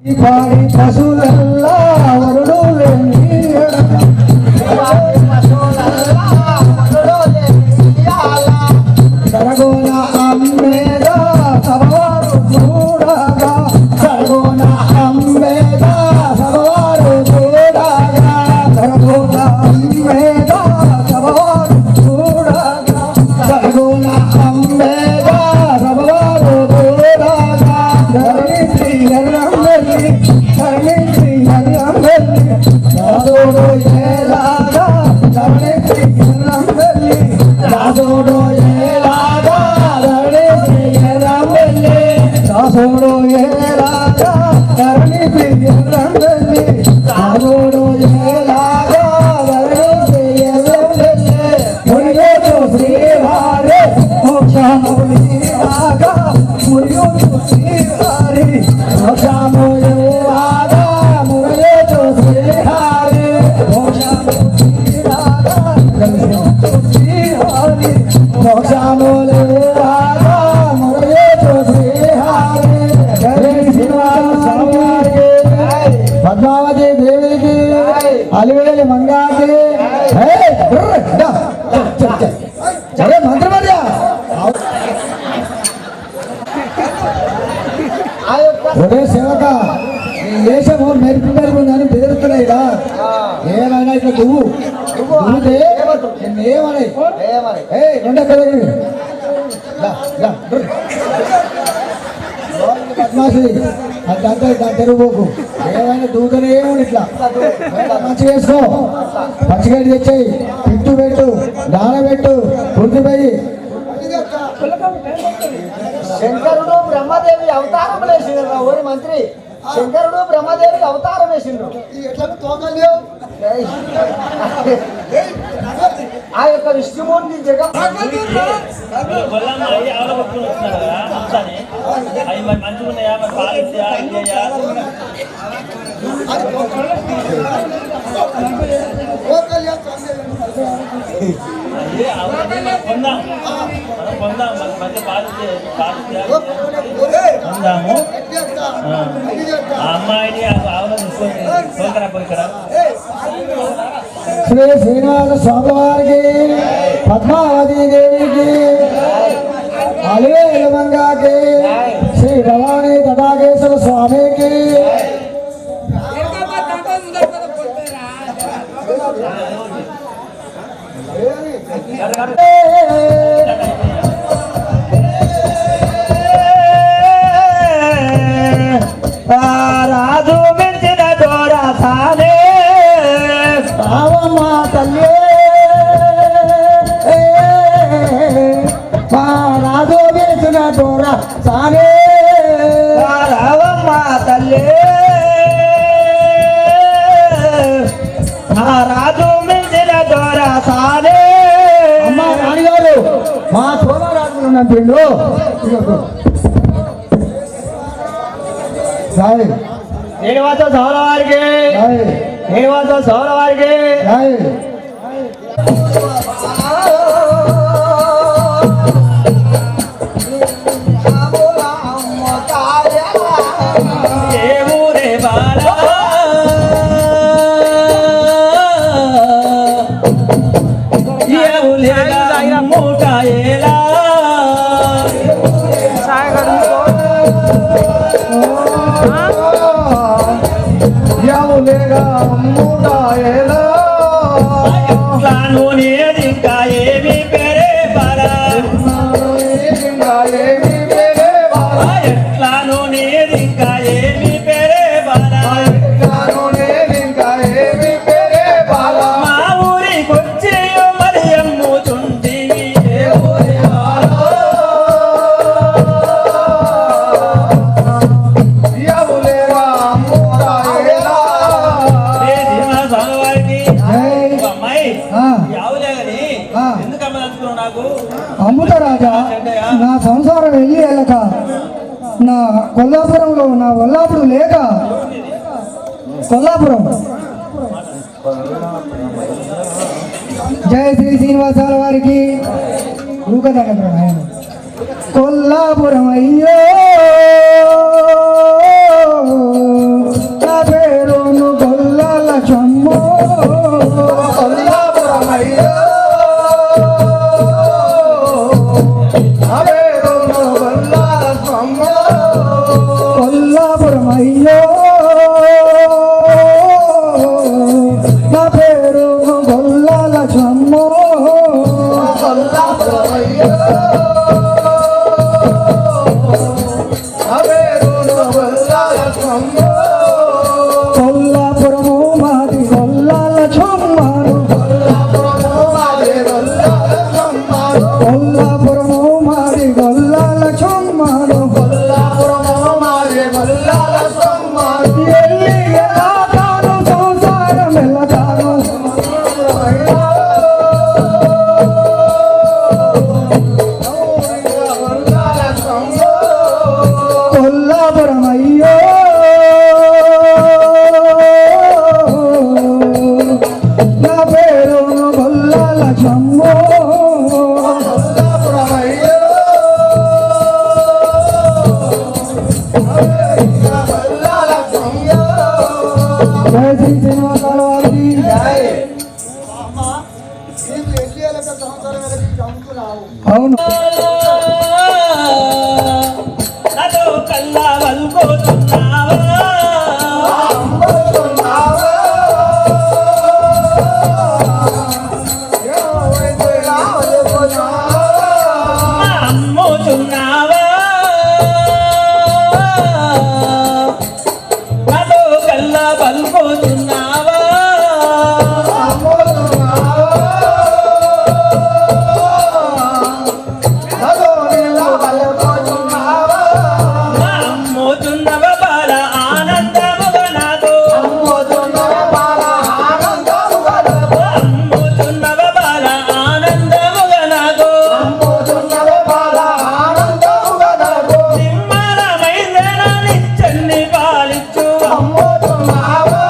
పాడి పశువులల్లా వరుడు సరగోన అమ్మేద సభవారు చూడగా సరగోన అమ్మేద సభవారు చూడగా సరగోన అమ్మేద సభవారు చూడగా సరగోన అమ్మేద సభవారు చూడగా ధరణి శ్రీ ఎర్రమ్మల్లి ధరణి శ్రీ ఎర్రమ్మల్లి రాజోడు ఏలాగా ధరణి శ్రీ ఎర్రమ్మల్లి రాజోడు ఏలాగా ధరణి శ్రీ ఎర్రమ్మల్లి రాజోడు ఏలాగా ధరణి శ్రీ ఎర్రమ్మల్లి రాజోడు ఏలాగా ధరణి శ్రీ ఎర్రమ్మల్లి మురియోడు శ్రీవారి మోక్షముని ఆగా మురియోడు శ్రీవారి మోక్షముని ఆగా మురియోడు శ్రీవారి మోక్షముని ఆగా శ్రీవారి మోక్షముని ఆగా మురియోడు శ్రీవారి జై శ్రీనివాస స్వామికి పద్మావతి దేవికి అలివేలి మంగాకి చరే మంత్రమర్య ఒరే సేవక నీ వేషము మెరుపు మెరుగుందని బెదిరుతున్నాయిరా ఏమైనా ఇట్లా దువ్వుతే ఏమన్నాయి రెండో కదవి పద్మాసి అదంతా ఇట్లా తెరుగుపోకు ఏమైనా దూతనే ఏమని ఇట్లా మంచిగా వేసుకో పచ్చిగడ్డి తెచ్చాయి పిట్టు పెట్టు నానబెట్టు గుర్తుపోయి శంకరుడు బ్రహ్మదేవి అవతారం వేసిండ్రు ఓరి మంత్రి శంకరుడు బ్రహ్మదేవి అవతారం వేసిండ్రు ఆ యొక్క విష్ణుమూర్తి జగన్ అమ్మాయిని శ్రీ శ్రీనివాస స్వామి వారికి పద్మావతి దేవికి అలివేలు మంగాకి శ్రీ భవానీ తటాకేశ్వర స్వామికి రాజు మించిన దూరా సానే రావమ్మ తల్లి మా రాజు మించిన దూరా సానే రావమ్మ తల్లి రాజు మించిన దూరా సానే అమ్మ రాణిగారు మా సోమరాజులు నంపిండు శ్రీనివాస సౌర వారికి శ్రీనివాస సౌర వారికి అమ్ముతా రాజా నా సంసారం వెళ్ళి వెళ్ళక నా కొల్లాపురంలో నా వల్లాపుడు లేక కొల్లాపురం జయ శ్రీ శ్రీనివాసాల వారికి కొల్లాపురం అయ్యో కొల్లాపురమయ్యో నా పేరు గొల్లాల చమ్మో కొల్లాపురము మాది గొల్లాల చమ్మారు కొల్లాపురము మాది గొల్లాల చమ్మారు ఎల్లి ఎలాతాను సంసారం ఎల్లతాను కొల్లాపురమయ్యో నా పేరు గొల్లాల చమ్మో జయ శ్రీ శ్రీనివాసాల వారికి అవును నాతో కల్లా వల్కోతున్నావా అమ్ముతున్నావా నాతో కల్లా వల్కోతున్నావా అమ్ముతున్నవ బాల ఆనందముగా నాతో అమ్ముతున్నవ బాల ఆనందముగా నాతో నిమ్మలమైందని చెల్లి పాలిచ్చు అమ్ముతున్నావా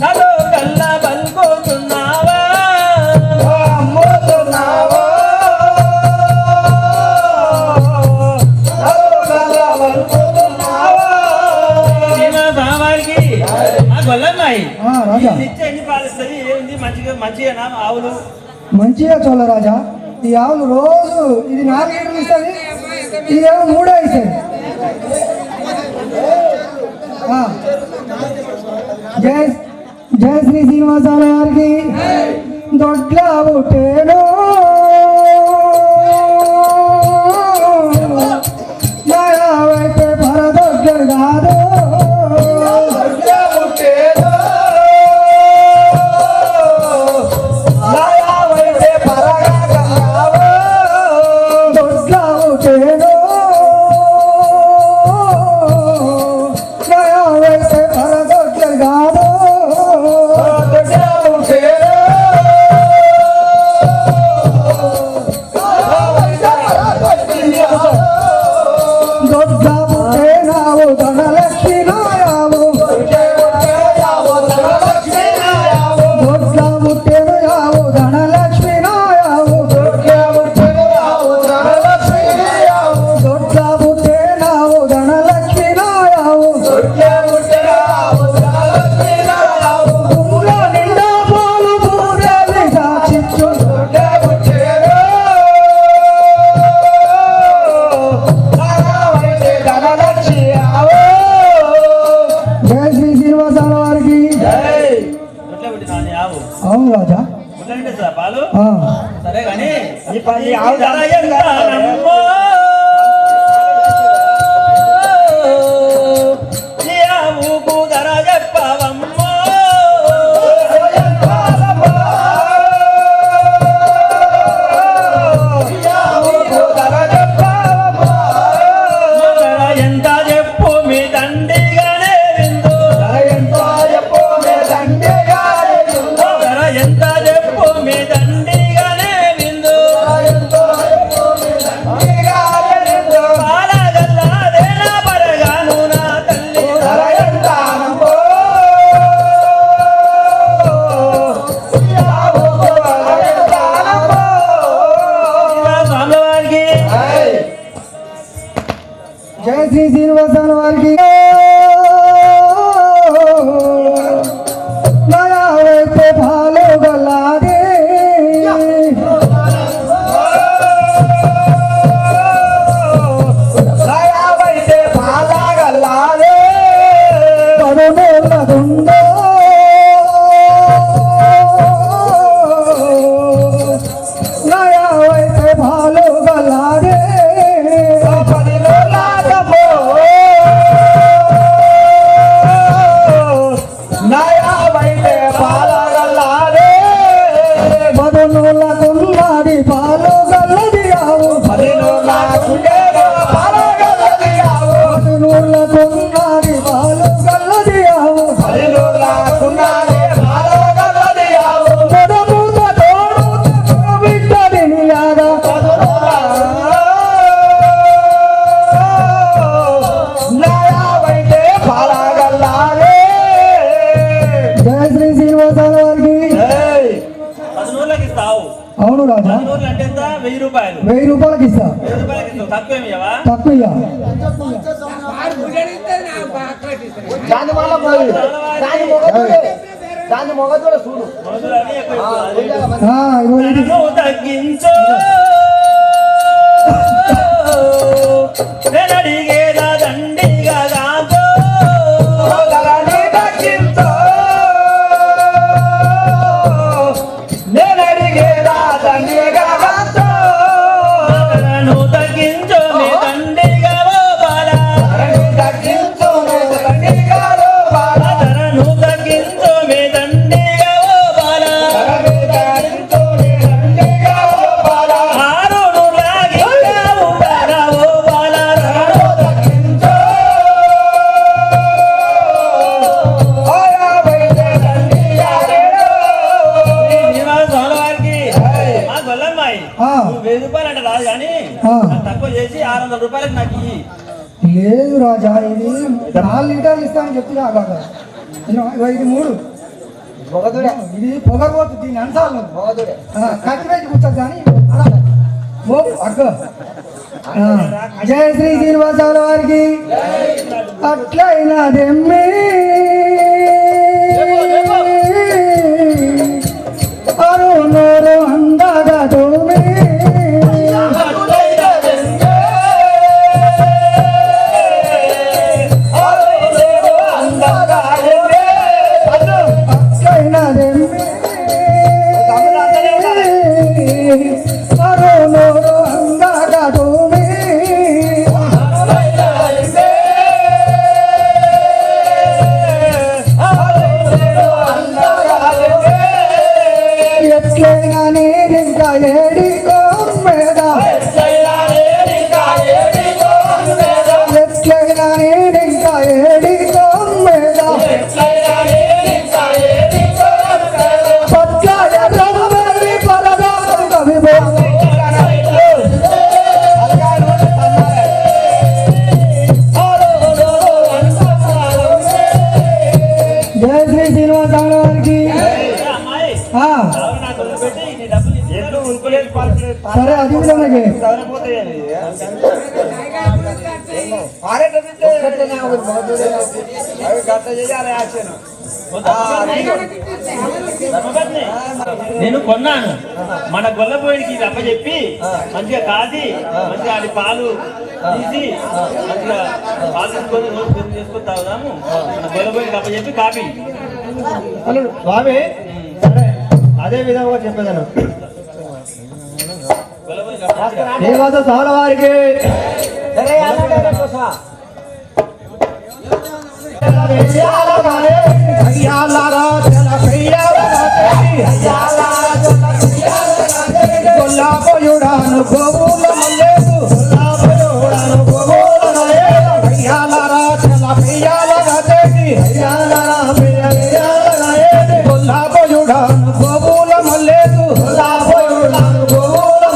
నాతో కల్లా పలుకుతున్నావా వారికి ఆ గొల్లమ్మాయి రాజా ఇచ్చే ఎన్ని పాలిస్తుంది ఏంది మంచిగా ఆవులు మంచిగా చోళ రాజా ఈ ఆవులు రోజు ఇది 4 లీటర్లు ఇస్తుంది ఇదేమో 3 ఇస్తుంది జయ జయ శ్రీ శ్రీనివాసాల వారికి దొడ్ల పుట్టేను వైపు పరదొడ్డు కాదు దొడ్ల పుట్టేను వైపు పరదొడ్డు కాదు దొడ్ల పుట్టేనావు ధనలక్ష్మి నాయావు దొడ్ల పుట్టేను యావు ధనలక్ష్మి నాయావు దొడ్ల పుట్టేనావు ధనలక్ష్మి నాయావు ఊళ్ళో నిండా పాలు పూరేది సాక్షిచ్చు జయ శ్రీ శ్రీనివాసాల వారికి ఎట్లా పెట్టినా ఆవు అవును రాజా ఎట్లా సార్ పాలు ఆ. సరే కానీ ఈ ఆవు ధర ఎంతనమ్మో? ఈ ఆవుకు ధర చెప్పవమ్మో? ధర ఎంత చెప్పు మీ దండిగానే విందు ధర ఎంత చెప్పు మీ దండిగానే విందు పాలగల్లాదేనా పరగాను నా తల్లి స్వామివారికి జయ శ్రీ శ్రీనివాసాల వారికి అవును రాజా. 10 రోజులు అంటే ఎంత? 1000 రూపాయలు. 1000 రూపాయలకి ఇస్తా. 1000 రూపాయలకి ఇస్తావు. తక్కువేమి ఇవ్వవా? తక్కువ ఇయ్య. దాని వల్ల పోయి దాని మొగతోడ చూడు. రోజులు అన్నీ ఎక్కువ ఇవ్వాలి. ఇగో ఇది. నన్ను తగ్గించు నేను అడిగేదా దండిగా కాదు. ధరణి తగ్గించు నేను అడిగేదా దండిగా కాదు. నన్ను తగ్గించు మీ దండిగా ఓ బాల. ధరణి తగ్గించు దండిగా బాల. ధరను తగ్గించు మీ దండిగా ఓ బాల. ధరణి తగ్గించు దండిగా బాల. ఆరును లాగిగా ఉండాలా ఓ బాల. ధరణి తగ్గించు ఆయా వైద్య దండిగా రేడు. శ్రీనివాసరావు వారికి మా గొల్లమ్మాయి ఆ. నువ్వు 1000 రూపాయలు అంటే రాదు కానీ ఆ. నాకు తక్కువ చేసి 600 రూపాయలకి నాకు ఇయ్యి. లేదు రాజా, ఇది 4 లీటర్లు ఇస్తా అని చెప్తున్నా కాక. ఇది 3. మొగదుడే ఇది పొగరబోతుంది, దీని అంశాలు మొగదుడే కట్టి పెట్టి కూర్చోదు కానీ ఓ అక్క. జయ శ్రీ శ్రీనివాసాల వారికి. అట్లయినా దెమ్మి అరుణోరు అందగా తోమి అట్లయినా దెమ్మి అరుణోరు అందగా తోమి ఎట్లయినా నేనింకా ఏడికో మీద ఎట్లయినా నేనింకా ఏడికో మీద పచ్చాయ రఘువరి పరదాసు కవిబోధ జయ శ్రీ శ్రీనివాసాల వారికి. అమ్మాయి ఆ, ఆవిడ నాకు వదిలిపెట్టి నీ డబ్బులు ఇచ్చి ఎల్లు ఉనుకోలేదు సరే అది కూడా మనకి నేను కొన్నాను మన గొల్లపోయికి ఇది అప్పచెప్పి మంచిగా కాసి మంచిగా అది పాలు తీసి మంచిగా పాలు తీసుకొని రోజు పెరుగు చేసుకొని తాగుదాము. మన గొల్లపోయికి అప్పచెప్పి కాపీ స్వామి సరే అదే విధంగా చెప్పేదాను శ్రీనివాస స్వాముల వారికి గొల్లాపోయుడాను గోవుల మల్లేసు గొల్లాపోయుడాను గోవుల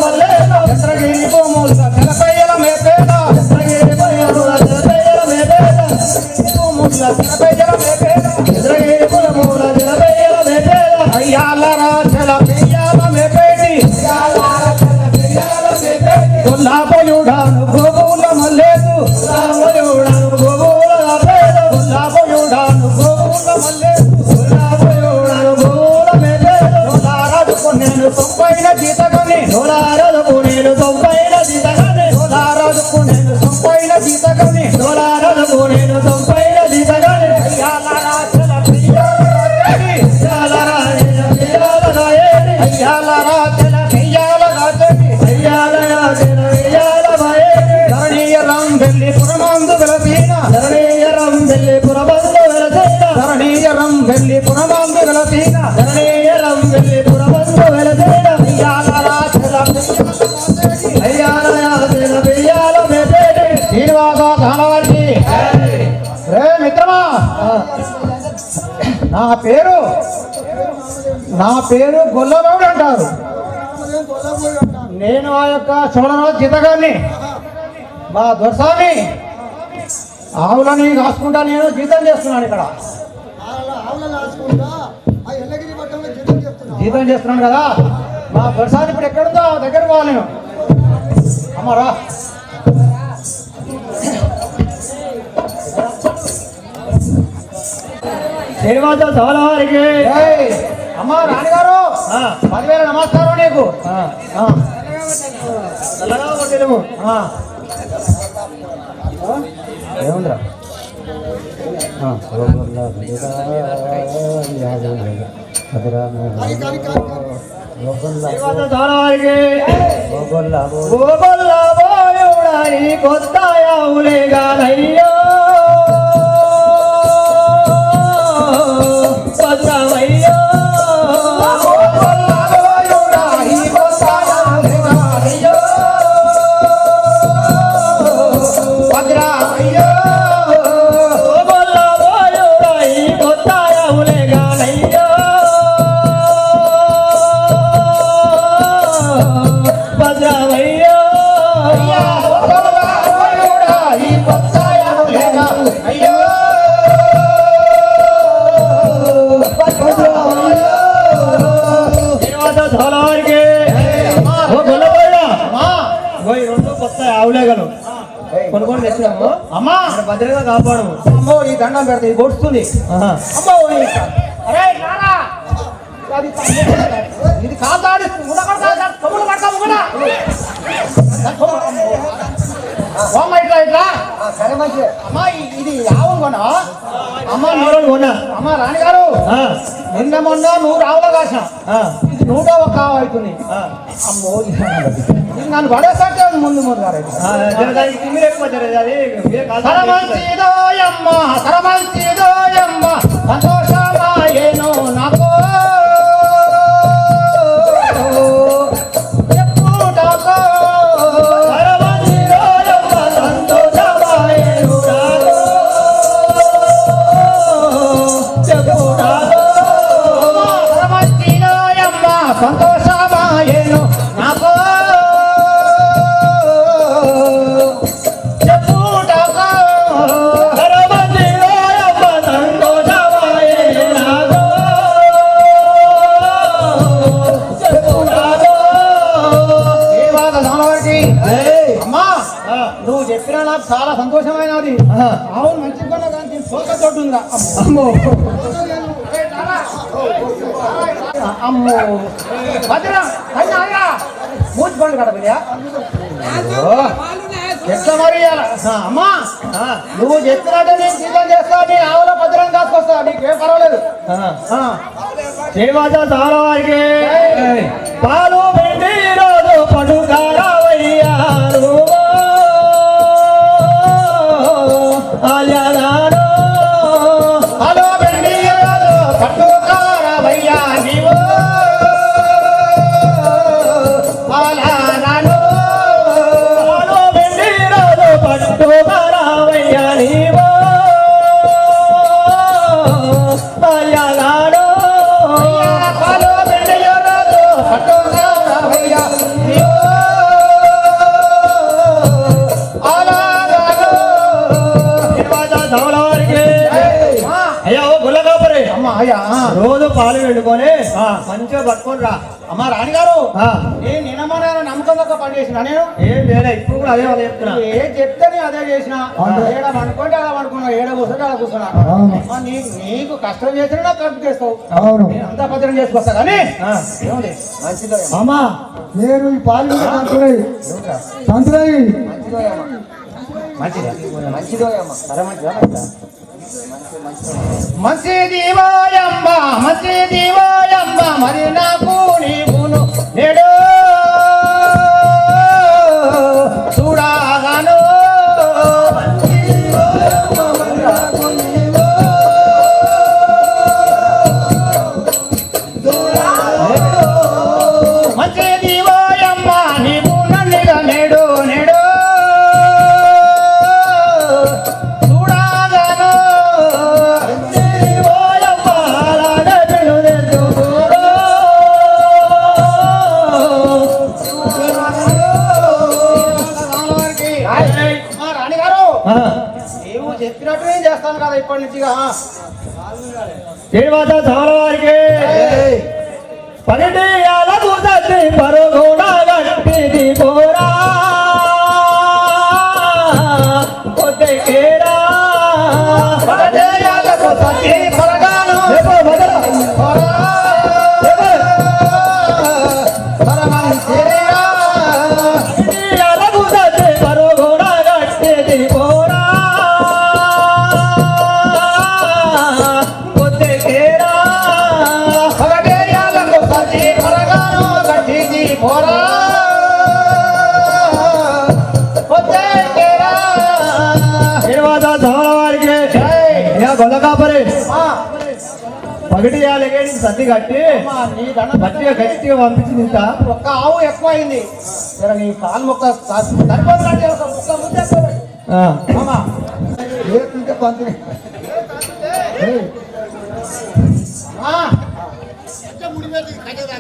మల్లేసు చంద్రగిరి భూముల తెలపయ్యల మేపేద గొల్లాపోయుడాను గోవుల మల్లేసు గొల్లాపోయుడాను గోవుల మల్లేసు నేను సొంపైన జీతగానే డోలారదుకు నేను సొంపైన జీతగానే డోలారదుకు నేను సొంపైన జీతగానే డోలారదుకు నేను సొంపైన జీతగానే ధరణీయరం వెళ్ళి పురమందు వెలసీన ధరణీయరం వెళ్ళి పురమందు వెలసీన ధరణీయరం వెళ్ళి పురమందు వెలసీన ధరణీయరం వెళ్ళి పురమందు వెలసీన శ్రీనివాస కాలవారికి. రే మిత్రమా, నా పేరు గొల్లరావుడు అంటారు. నేను ఆ యొక్క చోళరాజు జీతగాన్ని. మా దొరసామి ఆవులని కాసుకుంటా నేను జీతం చేస్తున్నాను ఇక్కడ. జీతం చేస్తున్నాను కదా. మా దొరసాని ఇప్పుడు ఎక్కడుందో దగ్గర పోవాలి నేను. అమ్మారా శ్రీనివాస సభల వారికి అమ్మ రాణిగారు 10,000 నమస్కారం నీకు. ఏముందిరా శ్రీనివాస సభల వారికి కొత్త అవులేగానయ్యో భద్రమయ్యో ఆవులేగను కొనుక్కొని తెచ్చినాము. అమ్మా భద్రంగా కాపాడము. అమ్మో ఈ దండం పెడితే ఇది కొడుతుంది. అమ్మో అరే నానా ఇది కాదాడి ఇట్లా ఇట్లా సరే మంచి అమ్మా ఇది ఆవులు కొన్నా అమ్మ నూరలు కొన్నా. అమ్మ రాణిగారు నిన్న మొన్న 100 ఆవులు కాసిన ఇది 101 ఆవు అవుతుంది. అమ్మో నన్ను పడేసరికి ముందు ముందు గారు సరమంచిదోయమ్మ సరమంచిదోయమ్మ సంతోషమాయేను నాకు చెప్పుటకు సరమంచిదోయమ్మ సంతోషమాయేను నాకు చెప్పుటకు సరమంచిదోయమ్మ సంతోషమాయేను నాకు నువ్వు చెప్పినా నాకు చాలా సంతోషమైనది. ఆవును మంచిగా కొన్నా కానీ సోక తోటి ఉందా అమ్మో అమ్మో భద్ర మూచి పండు కదా బిడ్డ ఎట్లా మరి అమ్మా నువ్వు చెప్పినట్టే నేను సిద్ధం చేస్తా. నీ ఆవుల భద్రం కాసుకొస్తా నీకేం పర్వాలేదు. శ్రీనివాస సభల వారికి పాలు వెండి రోజు పడుకారవయ్యారు అలనాడు హలో వెండి రోజు పట్టుకారవయ్యా నీవు అలనాడు పాలు వెండి రోజు పట్టుకారవయ్యా నీవు అలనాడు హలో వెండి రోజు పట్టుకారవయ్యా నీవు అలనాడు సభల వారికి అయ్యా ఓ గుల్లగాపరే అమ్మ అయ్యా రోజు పాలు వండుకొని మంచిగా పట్టుకొని రా. అమ్మ రాణిగారు నేను నిన్నమనే నమ్మకంగా పని చేసిన నేను ఏం లేదా ఇప్పుడు కూడా అదే అదే చెప్తున్నా. ఏం చెప్తే అదే చేసిన. ఏడ పండుకుంటే అలా పండుకున్నా, ఏడ కూర్చుంటే అలా కూర్చున్నా. నీకు కష్టం చేసినా నాకు కడుపు చేస్తావు. నేను అంతా భద్రం చేసుకొస్తా కానీ ఏముంది మంచిదో అమ్మా నేను ఈ పాలు సంతులై మంచిది వాయమ్మ మంచిది వాయమ్మ మరి నాకు నీవును నేడు చూడగాను మంచిది వాయమ్మ నీవు నన్నుగా నేడు నేడు నీవు చెప్పినట్టు నేను చేస్తాను కదా ఇప్పటి నుంచిగా. శ్రీనివాస సభల వారికి 12 ఏళ్ళ సతి పరుగున గట్టిది పోరా కొద్దికేరా పరదేయాలకు సతి పరగాను పరమంతిరియా ఎలకు సతి పరుగున గట్టిది పోరా కొద్దికేరా పరదేయాలకు సతి పరగాను గట్టిది పోరా పొద్దెకేరా. నిర్వాద సమావారికి గొల్లకాపరి పగటి లేకేడి సర్ది కట్టి అమ్మా, నీ దండం మంచిగా గట్టిగా పంపించింది ఇంత ఒక్క ఆవు ఎక్కువ అయింది జర నీ కాలు మొక్క సరిపోతుందంటే ఒక ముక్క ముందు ఎక్కువ పెట్టు. అమ్మా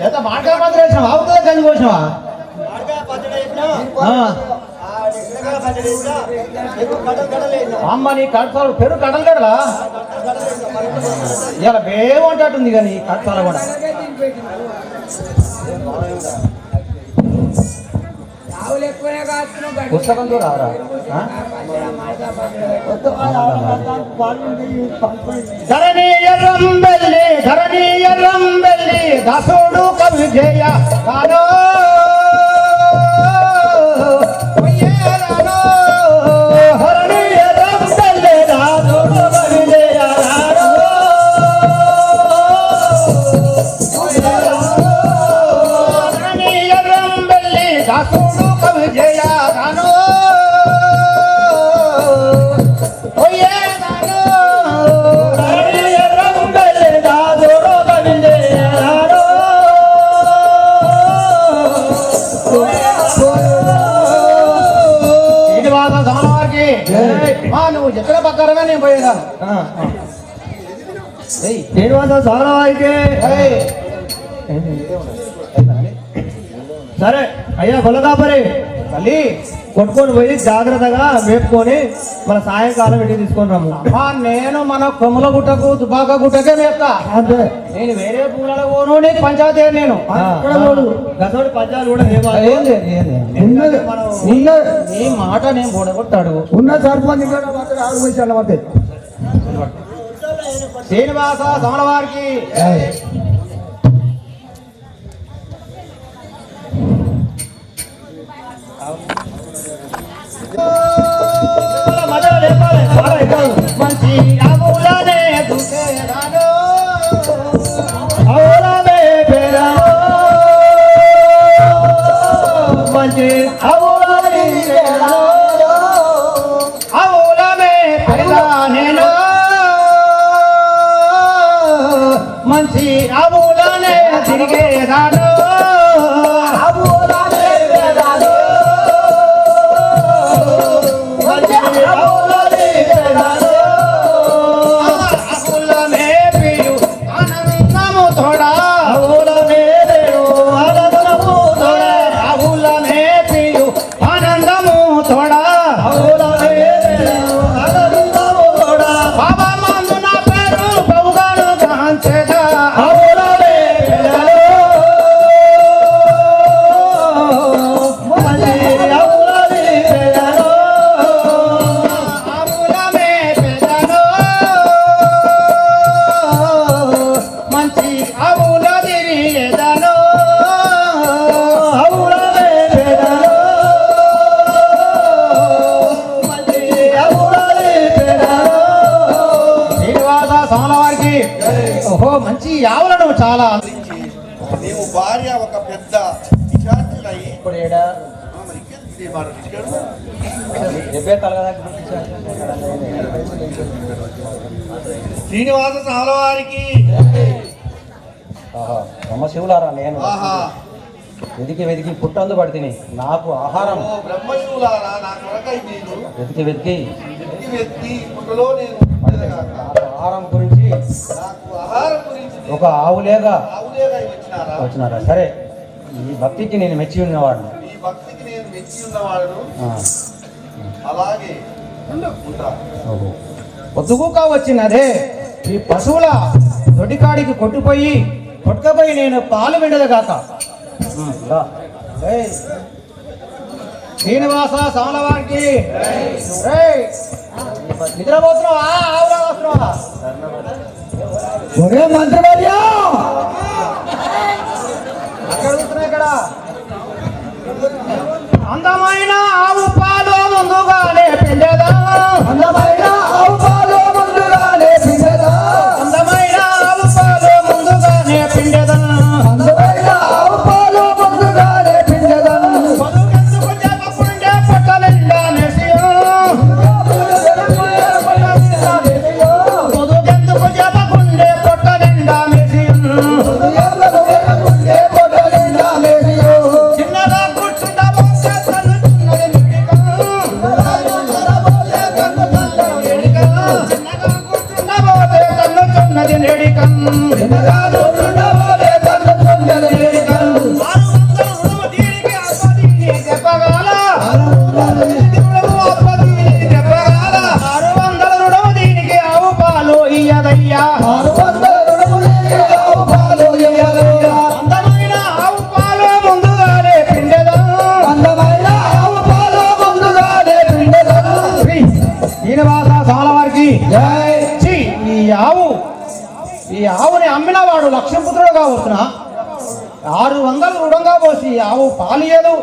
ఎంత మాటగా పత్రం వేసినావా అవుతుందా గంజి పోసినావా అమ్మ నీ కడతారు పెరుగు కడలు కడలా ఇలా బేమంటట్టుంది కానీ కడతారు కూడా పుస్తకంతో రారా ధరణి ఎర్రం బెల్లి దాసుడు కవి జయ గానో హరణి ఎర్రం బెల్లి దాసుడు కవి జయ గానో ధరణి ఎర్రం బెల్లి దాసుడు కవి జయ గానో నువ్వు ఎక్కడ పక్కరగా నేను పోయేదాను శ్రీనివాస స్వామివారికి సరే అయ్యా గొల్లకాపరి తల్లి కొట్టుకొని పోయి జాగ్రత్తగా మేపుకొని మన సాయంకాలం ఇంటికి తీసుకొని రమ్ము అమ్మా నేను మన కొమ్మల గుట్టకు దుబాక గుట్టకే మేస్తా అంతే నేను వేరే పూలలో పోను నీకు పంచాయతీ నేను గతోడి పద్యాలు కూడా ఏంది? నీ మాట నేను బోడగొట్టాడు ఉన్న సర్పంచ్ శ్రీనివాస సమల వారికి మంచి ఆవులనే దుసేరాను అవులమే పేరాను మంచి ఆవులనే ఆవులమే పెళ్ళానేను మంచి ఆవులనే తిరిగేదాను ఆవులనే పెళ్ళాను మంచి ఆవులనే పెళ్ళాను ఆవులనే పియు ఆనందము తోడా అవులమే ఆనందము తోడా ఆవులనే పియు ఆనందము తోడా అవులమే ఆనందము తోడా బాబా మందు నా పేరు బహుగాను కాంచేదా అవులమే మంచి అవులమే పేరాను ఆవులమే పెద్దను మంచి ఆవుల తిరిగేదను అవులమే పేరాను మంచి అవులమే పేరాను శ్రీనివాస సమల వారికి ఓహో మంచి ఆవులను చాలా నీవు భార్య ఒక పెద్ద విద్యార్థులై ఇప్పుడు ఏడా మరి ఇంకేంటి మాట ఇక్కడ? 70 తలగదాకా శ్రీనివాస సాలవారికి బ్రహ్మశివులారా నేను ఆహా వెతికి వెతికి పుట్టందు పడితిని నాకు ఆహారం ఓ బ్రహ్మశివులారా నా కొరకై మీరు వెతికి వెతికి వెతికి వెతికి పుట్టలో నేను ఉండేదగాక. నాకు ఆహారం గురించి నాకు ఆహారం గురించి మీరు ఒక ఆవులేగా ఆవులేగా వచ్చినారా వచ్చినారా సరే ఈ భక్తికి నేను మెచ్చి ఉన్నవాడు ఈ భక్తికి నేను మెచ్చి ఉన్నవాడు అలాగే ఉంటా పొద్దుగుక వచ్చినదే ఈ పశువుల దొడ్డికాడికి కొట్టుకుపోయి నేను పాలు వెండదగాక ఏయ్, శ్రీనివాస సామలవారికి నిద్రపోతున్నావా ఆవురా వస్తున్నావా? ఒరే మంత్రివర్య అక్కడ చూస్తున్నా ఇక్కడ అందమైన ఆవు పాలు ముందుగానే పిండేదా, అందమైన ఆవు పాలు ముందుగానే పిండెదా, అందమైన ఆవు పాలు ముందుగానే పిండేదా, అందమైన ఆవు పాలు ముందుగానే పిండెదా, పొదుగెందుకు చేపకుండే పొట్టలిండా నెసియో, పొదుగెందుకు చేపకుండే పొట్టలిండా నెసియో, చిన్నగా కూర్చుండబోతే తన్నుచున్నది నిడిక, చిన్నగా కూర్చుండబోతే తన్నుచున్నది నిడిక, దీనికి అప్పదీని చెప్పగాల, 600 రుణము దీనికి ఆవు పాలు ఇయ్యదయ్యా, అందమైన ఆవు పాలు ముందుగానే పిండెదా, అందమైన ఆవు పాలు ముందుగానే పిండెదా. శ్రీ శ్రీనివాస సాలవారికి ఛీ, ఈ ఆవుని అమ్మిన వాడు లక్ష్మీపుత్రుడుగా వస్తున్నా 600 రుణంగా పోసి ఆవు పాలియదు,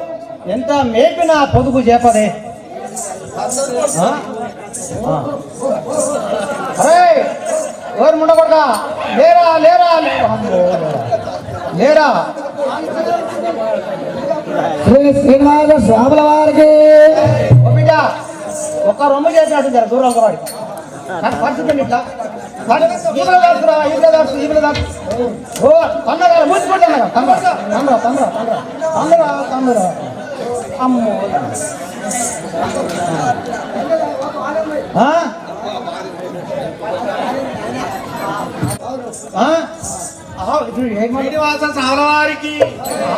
ఎంత మేపినా పొదుపు చేపదే. ఆ? ఆ. అరే ఎవరు ముండకూడదా? లేరా లేరా లేరా, అమ్మో, లేరా శ్రీ శ్రీనివాస స్వాముల వారికి ఓ బిడ్డ ఒక్క రొమ్ము చేసినట్టు జర దూరం వాడి పరిస్థితి ఇట్లా ఈవిడ దాడుతురా ఈవిడ దాడు ఓ తన్నగా మూసిపోతాను తమ్మురా అమ్మో ఆ? ఆ? శ్రీనివాస సామలవారికి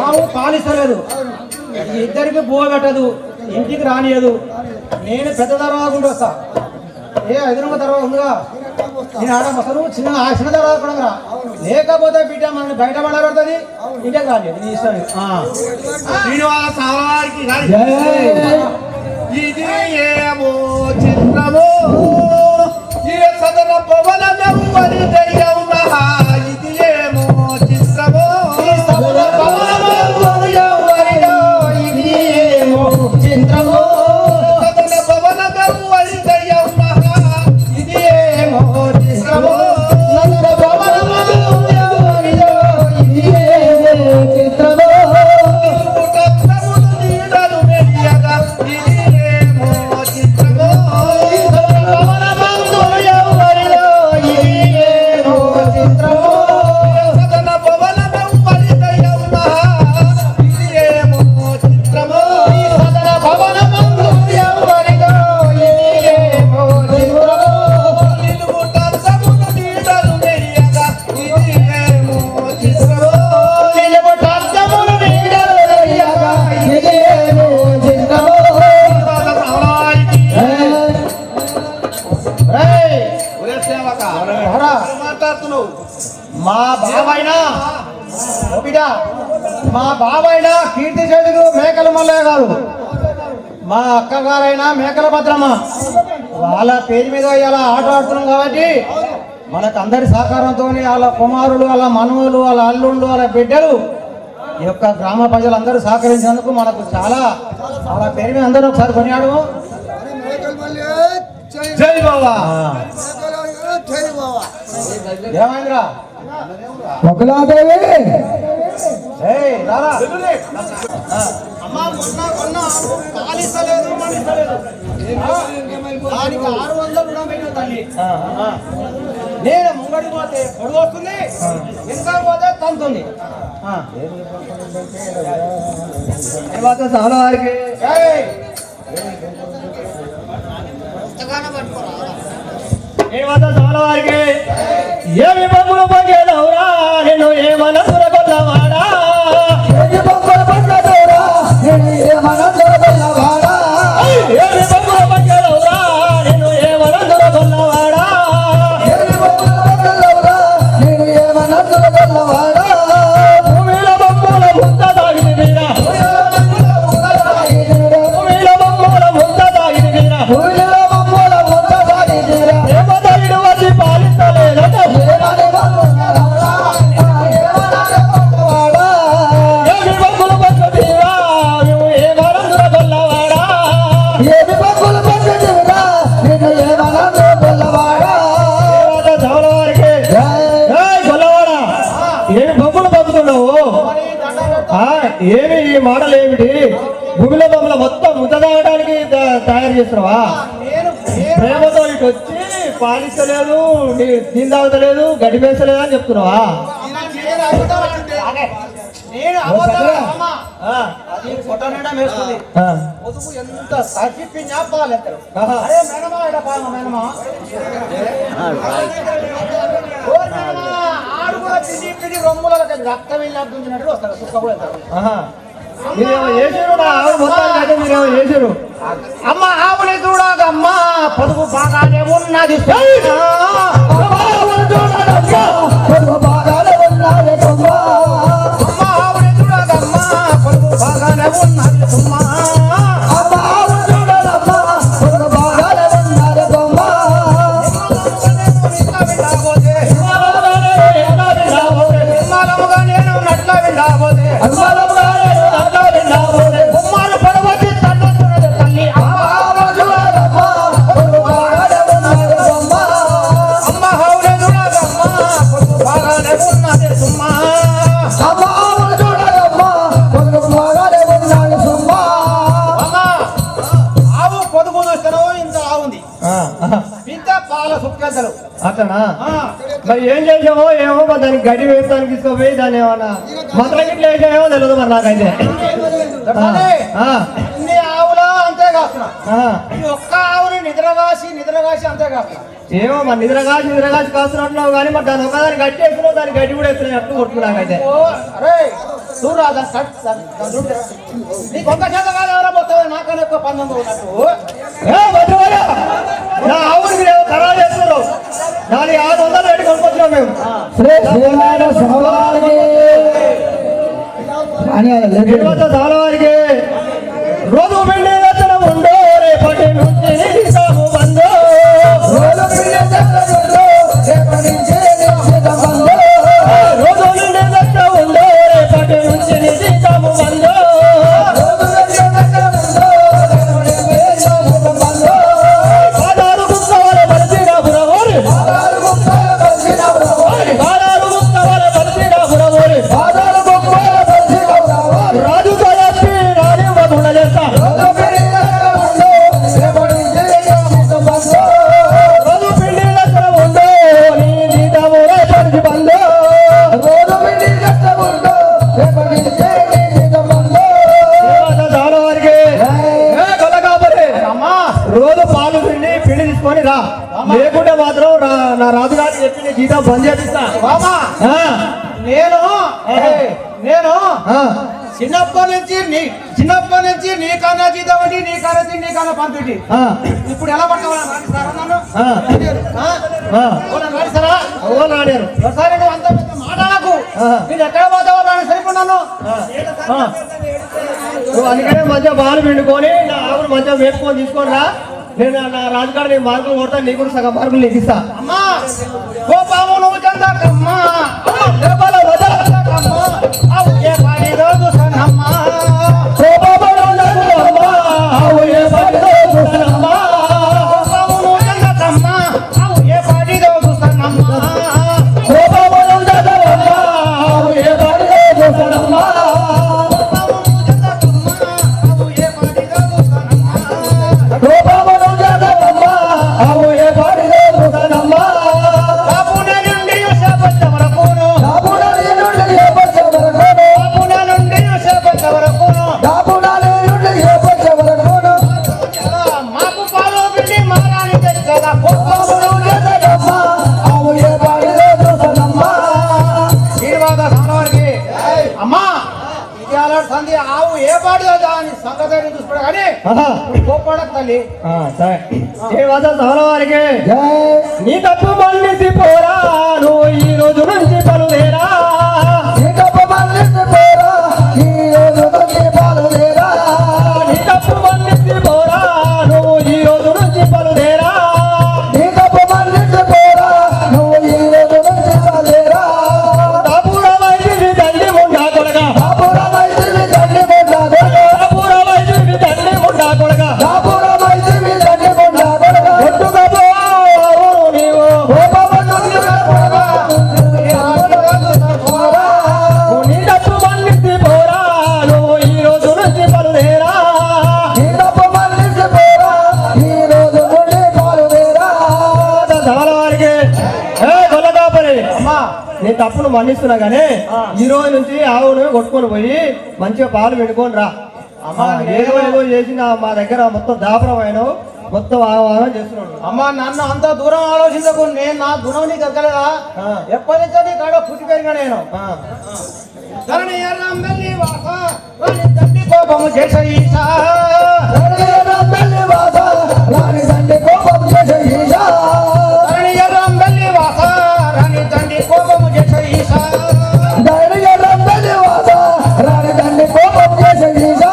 ఆవు పాలిస్తలేదు, ఇద్దరికి బువ్వ పెట్టదు, ఇంటికి రానియదు. నేను పెద్ద దర్వాజకుండా వస్తా, ఏ ఎదురుగా దర్వాజ ఉందిగా, నేను ఆడ అసలు చిన్న దర్వాజ కూడా లేకపోతే బిడ్డ మనల్ని బయట పడబడుతుంది, ఇంటికి రానియదు. నీ ఇష్టం. శ్రీనివాస సామలవారికి జై. ఇది ఏమో చిత్రమో ఈ సదన పవన నెవ్వరి దయ్యం మహా ఇది ఏమో చిత్రమో సదన పవనము ఎవరిదో ఇది ఏమో చిత్రమో, సదన పవన నెవ్వరి దయ్యం మహా ఇది ఏమో చిత్రమో, సదన పవనము ఎవరిదో ఇది ఏమో చిత్రమో, పుట్టములు నీడలు మెరియగా ఇది ఏమో చిత్రమో సదన పవన నెవ్వరి దయ్యం మహా ఇది ఏమో చిత్రమో నిలువుటద్దములు నీడలు మెరియగా ఇది ఏమో చిత్రమో మాట్లాడుతున్నావు మా బాబాయినా మా బాబాయినా కీర్తి చేతులు మేకల మల్లయ్య గారు, మా అక్కగారైనా మేకల భద్రమ్మ, వాళ్ళ పేరు మీద ఇలా ఆట ఆడుతున్నాం కాబట్టి మనకు అందరి సహకారంతో వాళ్ళ కుమారులు వాళ్ళ మనవులు వాళ్ళ అల్లుళ్ళు వాళ్ళ బిడ్డలు ఈ యొక్క గ్రామ ప్రజలందరూ సహకరించినందుకు మనకు చాలా వాళ్ళ పేరు మీద అందరూ ఒకసారి కొనియాడు. జై బాబా ఏమైందిరా? ఒకలాదేవి ఏయ్ రారా. అమ్మా కొన్న పాలిస్తలేదు మనిస్తలేదు, దానికి 600 రుణం పెట్టిన తల్లి. నేను ముంగడి పోతే పొడుగు వస్తుంది, ఇంకా పోతే తంతుంది. చాలా వారికి ఏయ్, చాలా వారికి ఏమి బొమ్మలు పొంగేదవురా నేను ఏమన్నా సురగొల్లవాడా ఏమి బొమ్మలు పడ్డదోరా, నేను ఏమన్నా దొరకల్లవాడా, ఏమి బొమ్మలు పొంగేదవురా నేను ఏమన్నా సురగొల్లవాడా ఏమి బొమ్మలు పడ్డదోరా, నేను ఏమన్నా దొరకల్లవాడా, భూమిలో బొమ్మల ముద్దదా ఏమి ఈ మోడల్ ఏమిటి? భూమిలో బొమ్మల మొత్తం ముద్ద తాగడానికి తయారు చేస్తున్నావా? ప్రేమతో ఇటు వచ్చి పాలిస్తలేదు, దీని తాగుతలేదు, గడ్డి వేస్తలేదు అని చెప్తున్నావా? నేను అబద్ధాలు అమ్మా. అది ఫోటో నిండా వేస్తుంది. పొదుపు ఎంత సర్టిఫి జ్ఞాపకాలు ఎత్తారు. అరే మేనమా ఇడ పామ మేనమా. ఓ మేనమా ఆడు కూడా పిడి రొమ్ములకి రక్తం వెళ్ళినట్టు వస్తారు. సుక్క కూడా ఎత్తారు. మీరేమో చేసారు, నా ఆవు మొత్తానికి అయితే మీరేమో చేసారు. అమ్మ ఆవుని చూడగమ్మ పొదుపు బాగానే ఉన్నది. బాగానే ఉన్నది సుమ్మా. నేను నట్ల విండాబోతే బొమ్మలు పడవచ్చి తన్నుతున్నది తల్లి. అమ్మ హౌలే చూడగమ్మ పొదుపు బాగానే ఉన్నది సుమ్మా. సుఖ్యాతలు అట్లనా? మరి ఏం చేసామో ఏమో, మరి దానికి గడ్డి వేస్తానికి తీసుకుపోయి దాన్ని ఏమన్నా మంత్రం గిట్ల వేసామో తెలియదు మరి నాకైతే. ఇన్ని ఆవులు అంతే కాస్తున్నా. ఈ ఒక్క ఆవుని నిద్రగాసి అంతే కాస్తున్నా. ఏమో మరి నిద్రగాసి కాస్తున్నట్టున్నావు కానీ మరి దాని ఒకదాన్ని గడ్డి వేస్తున్నావు, దానికి గడ్డి కూడా వేస్తున్నాయి అట్లా కొట్టుకు నాకైతే. అరే చూడరా నీకు ఒక్క చేత కాదు ఎవరో పోతావు, నాకన్నా ఎక్కువ 19 ఉన్నట్టు. నా ఆవుని మీరు ఖరాబ్ చేస్తున్నారు. 400 పెట్టి కొనుక్కొచ్చినాం మేము. చాలా వారికి రోజు పిండి దర్శనం ఉండో, రేపటి నుంచి నిజాము బందో. రోజు పిండి దర్శనం ఉండో, రేపటి నుంచి నిజాము బందో. లేకుంటే మాత్రం నా రాజుగారికి చెప్పి నీ జీతం బంద్ చేపిస్తా. నేను చిన్నప్పటి నుంచి నీకన్నా జీతం ఒకటి, నీకన్నా పంపిటి. ఇప్పుడు ఎలా పట్టారా నన్ను? ఒకసారి నువ్వు అంత పెద్ద మాటలకు నేను ఎక్కడ పోతావో రాని సరిపడినాను. నువ్వు అందుకనే మంచిగా బాలు పిండుకొని నా ఆవును మంచిగా వేసుకొని తీసుకొని రా. నేను నా రాజుగారు నీ మార్కులు కొడతాను, నీకు కూడా సగం మార్కులు నీకు ఇస్తా. అమ్మా గోపాము నువ్వు చందకమ్మా ఆవు ఏ పాడు దాని సంగతి చూసుకోడు కానీ గొప్పడకు తల్లి. వారికి నీ తప్పు మళ్ళీ పోరా, నువ్వు ఈ రోజు నుంచి పలువేరా. నీ తప్పు మళ్ళీ పోరా, ఈ రోజు నుంచి పలువేరా. నీ తప్పు మళ్ళీ పోరా, నువ్వు ఈ రోజు నుంచి పలువేరా. నీ తప్పు మళ్ళీ పోరా, నువ్వు ఈ రోజు నుంచి పలువేరా. దాపుర వైద్యుడి తండ్రి ముండా కొడగా, దాపుర వైద్యుడి తండ్రి ముండా కొడగా, దాపుర వైద్యుడి తండ్రి ముండా కొడగా, దాపుర వైద్యుడి తండ్రి ముండా కొడగా. ఒట్టుగా నీవు తప్పును మన్నిస్తున్నా గానీ ఈ రోజు నుంచి ఆవును కొట్టుకొని పోయి మంచిగా పాలు పెట్టుకొని రా. అమ్మా, ఏదో చేసి మా దగ్గర మొత్తం దాపరమైన మొత్తం ఆవాహన చేస్తున్నాడు. అమ్మా నన్ను అంత దూరం ఆలోచించకు, నేను నా గుణం నీకు ఎక్కలేదా? ఎప్పటి నుంచో నీ కాడ పుట్టి పెరిగా నేను. ధరణి ఎర్రంబెల్లి వాస రాణి తండ్రి కోపము చేస ఈశా, ధరణి ఎర్రంబెల్లి వాస రాణి తండ్రి కోపము చేస ఈశా, ధరణి ఎర్రంబెల్లి వాస రాణి తండ్రి కోపము చేస ఈశా, ధరణి ఎర్రంబెల్లి వాస రాణి తండ్రి కోపము చేస ఈశా,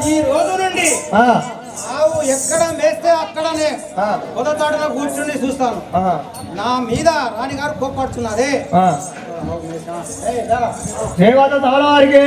ఈ రోజు నుండి ఆవు ఎక్కడ మేస్తే అక్కడనే పొదతాడున కూర్చుని చూస్తాను. నా మీద రాణిగారు కోప్పడుతున్నారే. దేవత తాళవారికి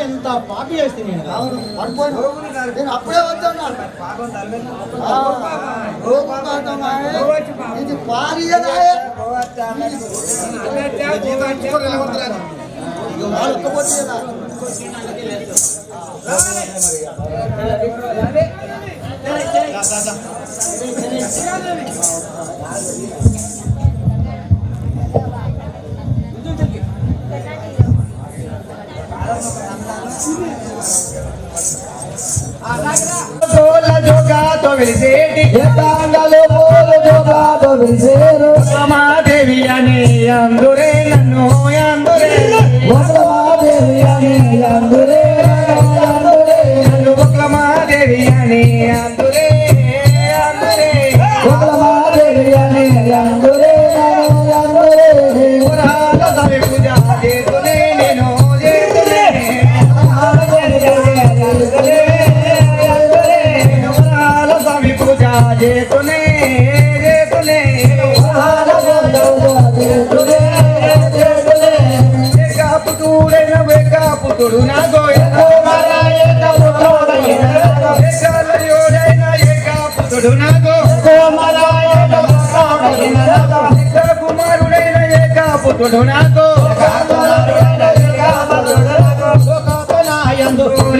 ఎంత పాపి చేస్తే నేను అప్పుడే వద్దాను ఇది భారీ మాదేవి అని అందురే నన్ను అందురే మాదేవి అని అందురే మాదేవి అని అందురే అందురే మాదేవి అని అందురే పూజ చేతునే నేను చేతునే స్వామి పూజ చేతునే పుతుడు నా గోయో పుతుడు నా కుమారుడైన ఏకా పుతుడు నాతో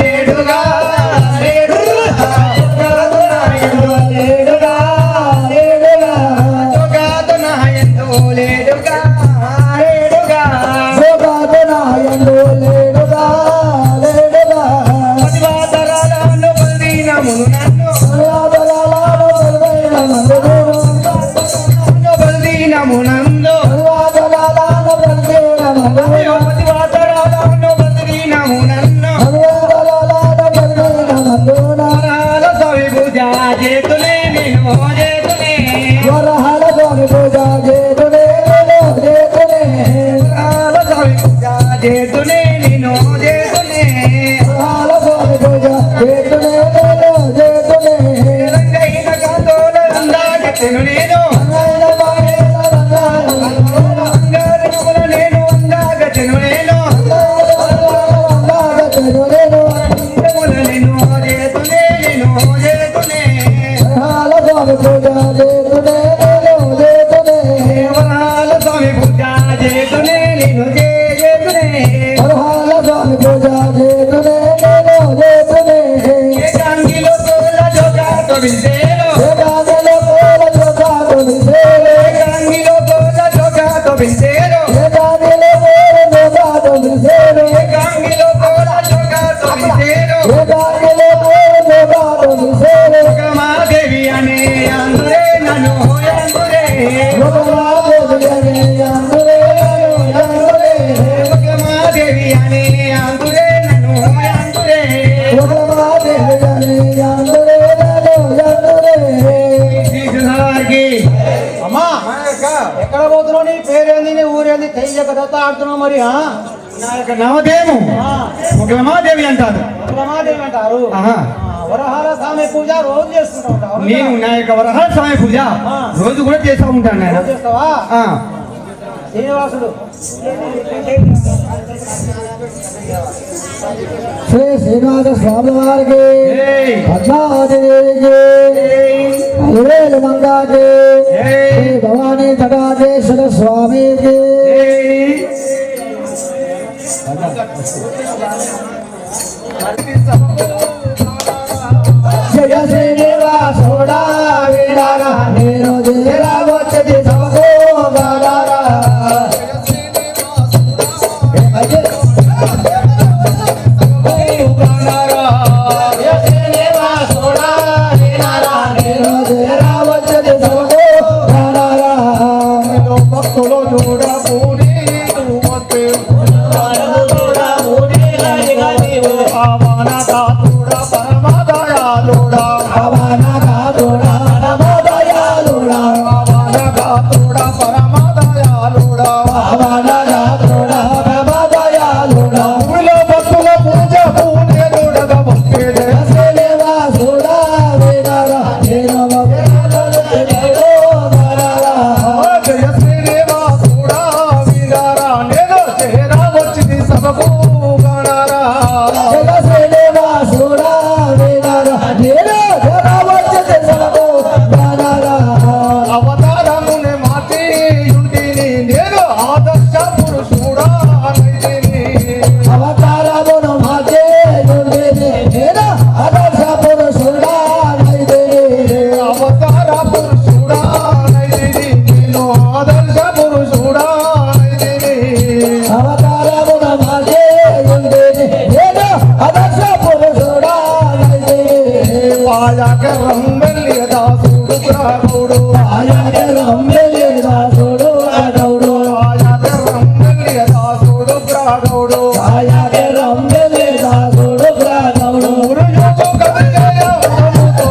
లేడుగా పిలిచేరు ఏకాంగిలో పూల జోకాతో పిలిచేరు ఏకాంగిలో పూల జోకాతో పిలిచేరు ఏకాంగిలో పూల జోకాతో పిలిచేరు ఏకాంగిలో పూల జోకాతో పిలిచేరు ఏకాంగిలో పూల జోకాతో పిలిచేరు ఒకమాదేవి అనే అందురే నన్ను అందురే ఒకమాదేవి అనే అందురే అందురే ఒకమాదేవి అనే అందురే నన్ను అందురే ఒకమాదేవి అనే అందురే అందురే శ్రీకృష్ణవారికి అమ్మా ఎక్కడ పోతున్నావు? నీ పేరేంది, నీ ఊరేంది? తెయ్యక దత్త ఆడుతున్నావు మరి. నా యొక్క నవదేవు ఒకమాదేవి అంటారు రమాదేవి అంటారు. ఆహా. వరహాల స్వామి పూజ రోజు చేసుకుంటా ఉంటావు. నేను నా యొక్క వరహాల స్వామి పూజ రోజు కూడా చేస్తూ ఉంటాను నాయన రోజు చేస్తావా? ఆ. శ్రీనివాసుడు శ్రీ శ్రీనివాస స్వామి వారికి ఏయ్. పద్మావతికి అలివేలు మంగాకి శ్రీ భవానీ జటాజేశ్వర స్వామికి ఏయ్. జయ శ్రీనివాసుడా వీరారా నేను చేరవచ్చది సభకు గాడారా నేను చేరవచ్చది సభకు గాడారా భక్తులు చూడకూడి వస్తే పావన కాతుడ పరమదయాళుడా భవన కాదుడా నమోదయాలుడా పావన కాతుడ పరమదయాళుడా భవన కాదుడా నమోదయాలుడా ఊళ్ళో భక్తుల పూజ పూజ చూడగా భక్తి శ్రీనివాసుడా వీరారా నేను జయ శ్రీనివాసుడా వీరారా నేను చేరా వచ్చింది సభకు గణారా జయ శ్రీనివాసుడా వీరారా నేను చేరవచ్చది సభకు గాడారా అవతారమునే మార్చి ఉంటిని నేను ఆదర్శ పురుషుడా నైతిని అవతారమును మాకే నుండిని నేను ఆదర్శ పురుషుడా నైతిని అవతార పురుషుడా నైతిని నేను ఆదర్శ పురుషుడా నైతిని అవతారమున మాకే నుండిని నేను ఆదర్శ పురుషుడా నైతిని పాయక రంబెల్లి దాసుడు ప్రాణుడు ఆయనే రమ్మెల్లి దాసుడు అడవుడు పాయక రంబెల్లి దాసుడు ప్రాణుడు ఆయనే రమ్మెల్లి దాసుడు ప్రాణుడు గురు యోగు కవిజయ ఉదముతో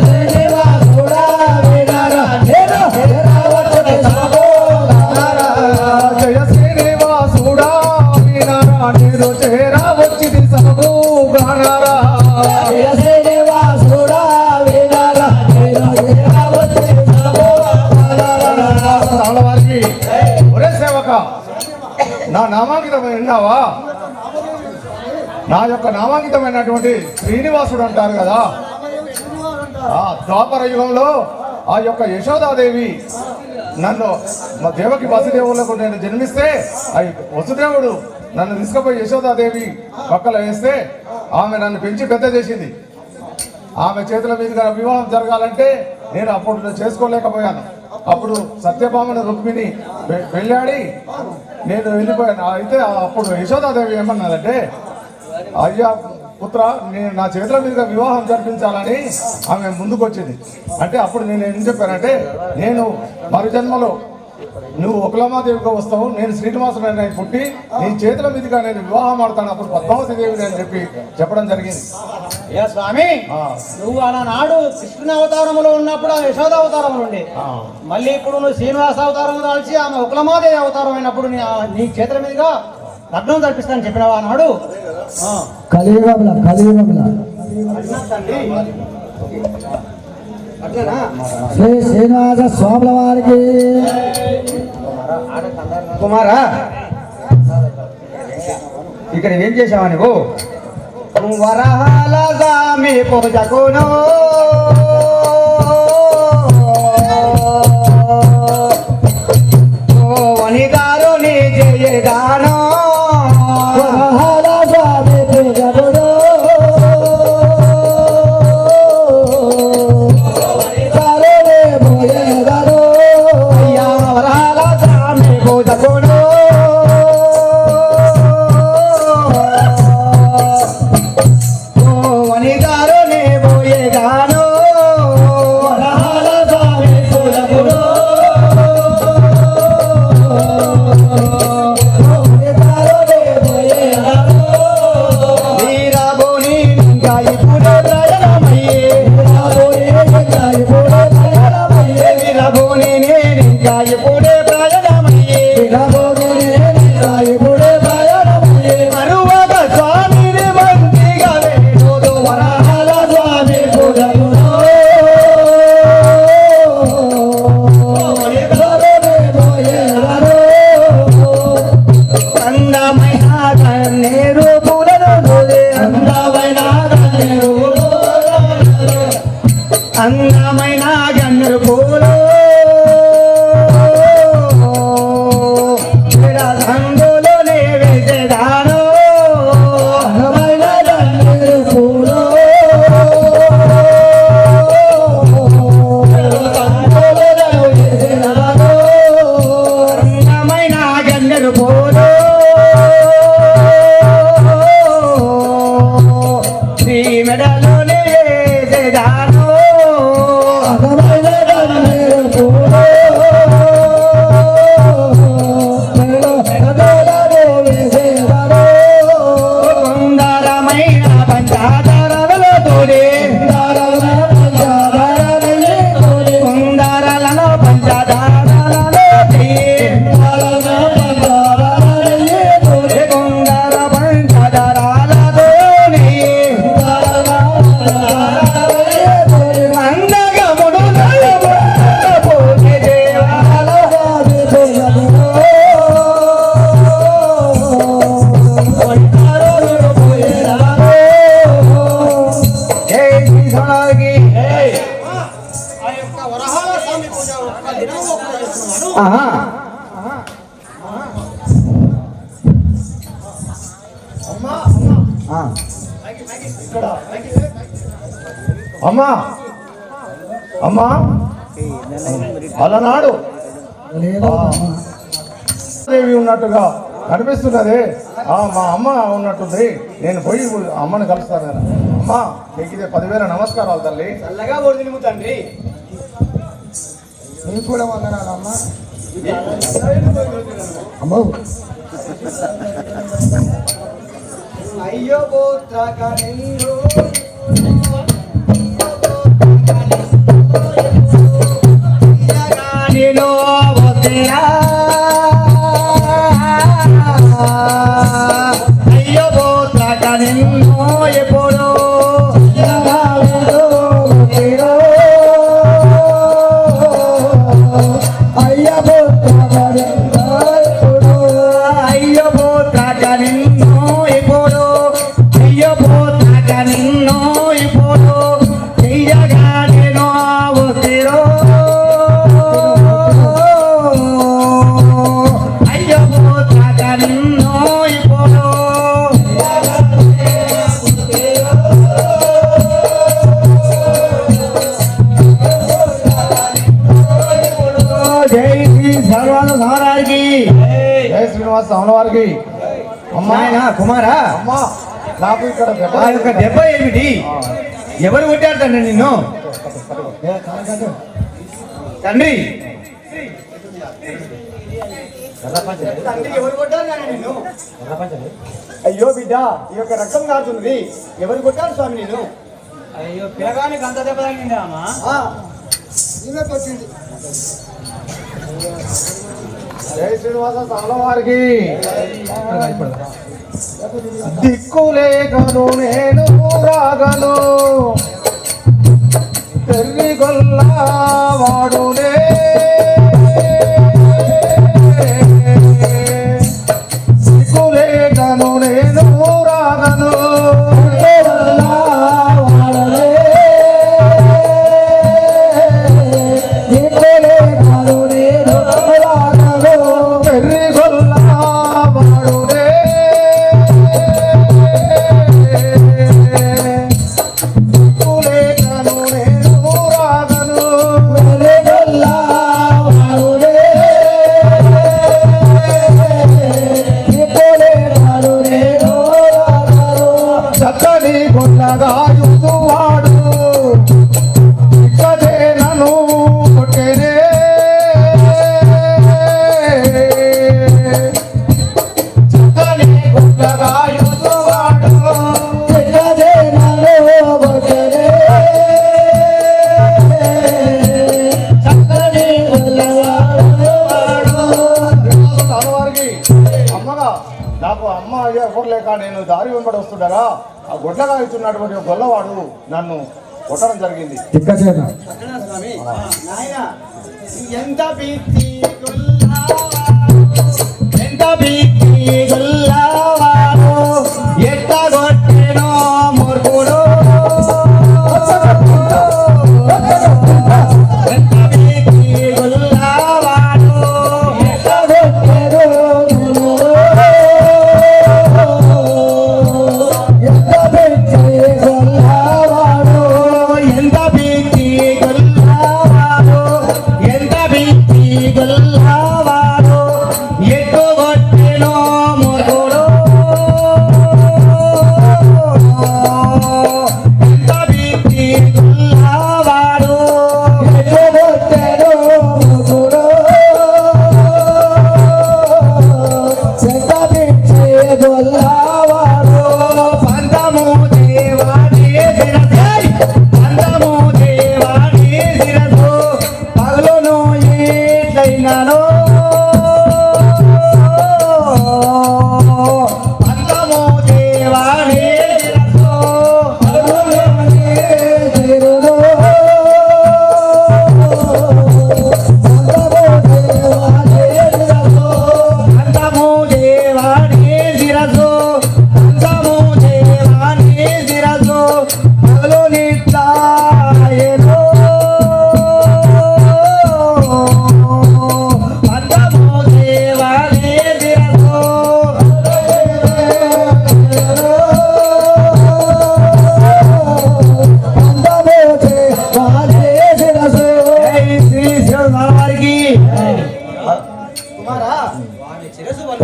శ్రీనివాసుడా వీరారా నేను చేరవచ్చది సభకు గాడారా జయ శ్రీనివాసుడా వీరారా నేను చేరా వచ్చింది సభకు గణారా జయ శ్రీనివాసుడా వీరారా నేను చేరవచ్చది సభకు గాడారా తాళవారికి ఒరే సేవక నా నామాంకితం విన్నావా? నా యొక్క నామాంకితమైనటువంటి శ్రీనివాసుడు అంటారు కదా. ఆ ద్వాపర యుగంలో ఆ యొక్క యశోదాదేవి నన్ను మా దేవకి వసుదేవులకు నేను జన్మిస్తే ఆ వసుదేవుడు నన్ను తీసుకుపోయి యశోదాదేవి పక్కన వేస్తే ఆమె నన్ను పెంచి పెద్ద చేసింది. ఆమె చేతుల మీదుగా వివాహం జరగాలంటే నేను అప్పుడు చేసుకోలేకపోయాను. అప్పుడు సత్యభామను రుక్మిణి వెళ్ళాడి నేను వెళ్ళిపోయాను. అయితే అప్పుడు యశోదాదేవి ఏమన్నానంటే, అయ్యా పుత్ర నేను నా చేతుల మీదుగా వివాహం జరిపించాలని ఆమె ముందుకొచ్చింది. అంటే అప్పుడు నేను ఏం చెప్పానంటే, నేను మరు జన్మలో నువ్వు ఒకలమాదేవిగా వస్తావు, నేను శ్రీనివాసుడు పుట్టి నీ చేతుల మీదుగా నేను వివాహం ఆడతాను, అప్పుడు పద్మావతి దేవిని అని చెప్పడం జరిగింది. ఏ స్వామి, నువ్వు ఆనాడు కృష్ణ అవతారంలో ఉన్నప్పుడు ఆ యశోద అవతారంలో ఉండే, మళ్ళీ ఇప్పుడు నువ్వు శ్రీనివాస అవతారం దాల్చి ఆమె ఉక్లమాదేవి అవతారం అయినప్పుడు నీ చేతుల మీదుగా లగ్నం జరిపిస్తానని చెప్పినావా అన్నాడు. కలియుగంలో శ్రీ శ్రీనివాస స్వాముల వారికి కుమారా ఇక్కడ ఏం చేసావా నువ్వు? వరహాల స్వామి పూజకును వనిగారు నీ జయగాను వరహాల స్వామి పూజకుడు మెడలోనే వేసేదాను అందమైన గన్నేరు పూలు మెడలో వేసేవారు. సుందరమైన పంచాధారాలలో తోడే సుందరలను పంచదారాలలో సుందర పంచదారాలతోనే అందగముడు పోతే దేవాల జై శ్రీధరానికి ఆ యొక్క వరహాల స్వామి పూజ ఒక్క దినం ఒక్క చేస్తున్నాను. ఆహా అమ్మా ఆ. ఇక్కడ అమ్మా అమ్మా అలనాడు దేవి ఉన్నట్టుగా కనిపిస్తున్నది. మా అమ్మ ఉన్నట్టుంది. నేను పోయి అమ్మని కలుస్తాను కదా. అమ్మా నీకు ఇదే 10,000 నమస్కారాలు తల్లి. చల్లగా ఓడి తినుము తండ్రి. నీకు కూడా వందనాలు అమ్మా. అమ్మో అయ్యో పోత్రక నిన్ను జగానిలో వదిరా. అయ్యో పోత్రక నిన్ను ఎప్పుడు అయ్యో పోత్రక నిన్ను ఎప్పుడు అయ్యో పోత్రక నిన్ను ఇప్పుడు చెయ్యగానేనో వదిరో. అయ్యో పోత్రక నిన్ను ఇప్పుడు జై శ్రీ సర్వాల మహారాజుకి. జై శ్రీనివాస స్వామి వారికి. అమ్మా నాయనా కుమారా, అమ్మా నాకు ఇక్కడ దెబ్బ ఆ యొక్క దెబ్బ ఏమిటి? ఎవరు కొట్టారు తండ్రి నిన్ను? తండ్రి ఎవరు కొట్టారు నాయనా నిన్ను? అయ్యో బిడ్డ, ఈ యొక్క రక్తం కారుతుంది. ఎవరు కొట్టారు స్వామి నేను? అయ్యో పిల్లగానికి అంత దెబ్బ తగిలిందా అమ్మా? జై శ్రీనివాస స్వామి వారికి. దిక్కులేకను నేను రాగను తెల్లి గొల్ల వాడునే దిక్కులేకను నేను రాగను తెల్లి గొల్ల వాడునే దిక్కులేకను నేను రాగను చక్కని గొల్లగాయువాడు ఇక్కడే నన్ను కొట్టేనే చక్కని గొల్లగాయువాడు వారికి అమ్మగా నాకు అమ్మ అయ్యా ఎవరు లేక నేను దారి వెంబడి వస్తుండగా ఆ గొడ్లగా ఇస్తున్నటువంటి గొల్లవాడు నన్ను కొట్టడం జరిగింది. స్వామి నాయనా, ఎంత భీతి ఎంత భీతి గుల్లవాడు ఎట్ట కొట్టెనో మూర్ఖుడు. ఎంత భీతి గుల్లవాడు ఎట్ట కొట్టెనో ఎంత భీతి గుల్లవాడు ఎంత భీతి గుల్లవాడు ఎంత భీతి గుల్లవాడు ఎట్టు కొట్టెనో